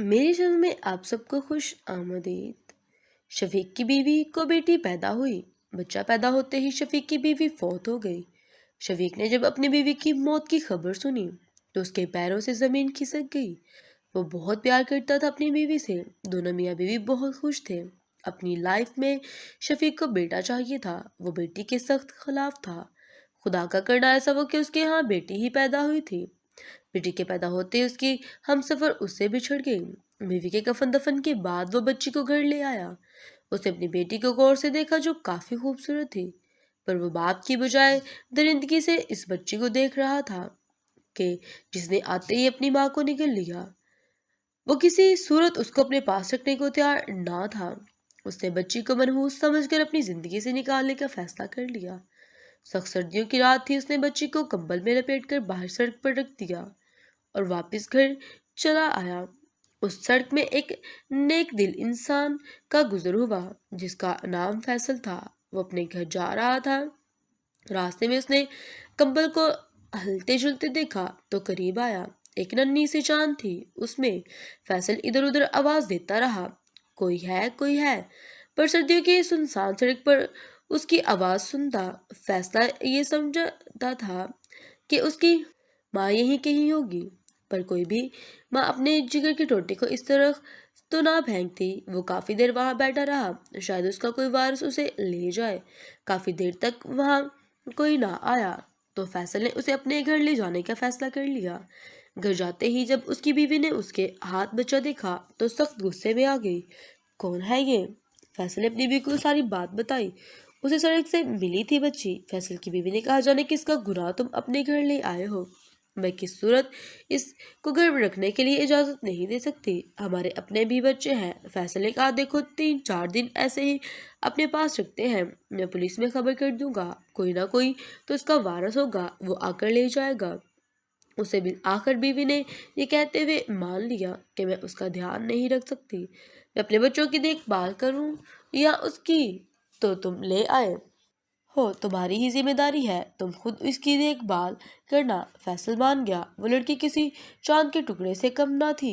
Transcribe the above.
میرے چینل میں آپ سب کو خوش آمدید۔ شفیق کی بیوی کو بیٹی پیدا ہوئی۔ بچہ پیدا ہوتے ہی شفیق کی بیوی فوت ہو گئی۔ شفیق نے جب اپنی بیوی کی موت کی خبر سنی تو اس کے پیروں سے زمین کھسک گئی۔ وہ بہت پیار کرتا تھا اپنی بیوی سے۔ دونوں میاں بیوی بہت خوش تھے۔ اپنی لائف میں شفیق کو بیٹا چاہیے تھا۔ وہ بیٹی کے سخت خلاف تھا۔ خدا کا کرنا ایسا وہ کہ اس کے ہاں بیٹی ہی پیدا ہوئی تھی۔ بیٹی کے پیدا ہوتے ہی اس کی ہم سفر اس سے بچھڑ گئی۔ بیوی کے کفن دفن کے بعد وہ بچی کو گھر لے آیا۔ اس نے اپنی بیٹی کو غور سے دیکھا جو کافی خوبصورت تھی، پر وہ باپ کی بجائے درندگی سے اس بچی کو دیکھ رہا تھا کہ جس نے آتے ہی اپنی ماں کو نگل لیا۔ وہ کسی صورت اس کو اپنے پاس رکھنے کو تیار نہ تھا۔ اس نے بچی کو منحوس سمجھ کر اپنی زندگی سے نکالنے کا فیصلہ کر لیا۔ سخت سردیوں کی رات تھی۔ اس نے بچی کو کمبل میں لپیٹ کر باہر سڑک پر رکھ دیا اور واپس گھر چلا آیا۔ اس سڑک میں ایک نیک دل انسان کا گزر ہوا جس کا نام فیصل تھا۔ وہ اپنے گھر جا رہا تھا۔ راستے میں اس نے کمبل کو ہلتے جلتے دیکھا تو قریب آیا۔ ایک ننھی سی چاند تھی اس میں۔ فیصل ادھر ادھر آواز دیتا رہا، کوئی ہے کوئی ہے، پر سردیوں کی سنسان سڑک پر اس کی آواز سنتا فیصلہ یہ سمجھتا تھا کہ اس کی ماں یہیں کہیں ہوگی، پر کوئی بھی ماں اپنے جگر کے ٹوٹے کو اس طرح تو نہ پھینکتی۔ وہ کافی دیر وہاں بیٹھا رہا، شاید اس کا کوئی وارث اسے لے جائے۔ کافی دیر تک وہاں کوئی نہ آیا تو فیصل نے اسے اپنے گھر لے جانے کا فیصلہ کر لیا۔ گھر جاتے ہی جب اس کی بیوی نے اس کے ہاتھ بچہ دیکھا تو سخت غصے میں آ گئی۔ کون ہے یہ؟ فیصل نے اپنی بیوی کو ساری بات بتائی۔ اسے سڑک سے ملی تھی بچی۔ فیصل کی بیوی نے کہا، جانے کس کا گناہ تم اپنے گھر لے آئے ہو؟ میں کس صورت اس کو گھر میں رکھنے کے لیے اجازت نہیں دے سکتی۔ ہمارے اپنے بھی بچے ہیں۔ فیصل نے کہا، دیکھو 3-4 دن ایسے ہی اپنے پاس رکھتے ہیں، میں پولیس میں خبر کر دوں گا، کوئی نہ کوئی تو اس کا وارث ہوگا، وہ آ کر لے جائے گا۔ اسے بالآخر بیوی نے یہ کہتے ہوئے مان لیا کہ میں اس کا دھیان نہیں رکھ سکتی۔ میں اپنے بچوں کی دیکھ بھال کروں یا اس کی تو تم لے آئے ہو، تمہاری ہی ذمہ داری ہے، تم خود اس کی دیکھ بھال کرنا۔ فیصل مان گیا۔ وہ لڑکی کسی چاند کے ٹکڑے سے کم نہ تھی۔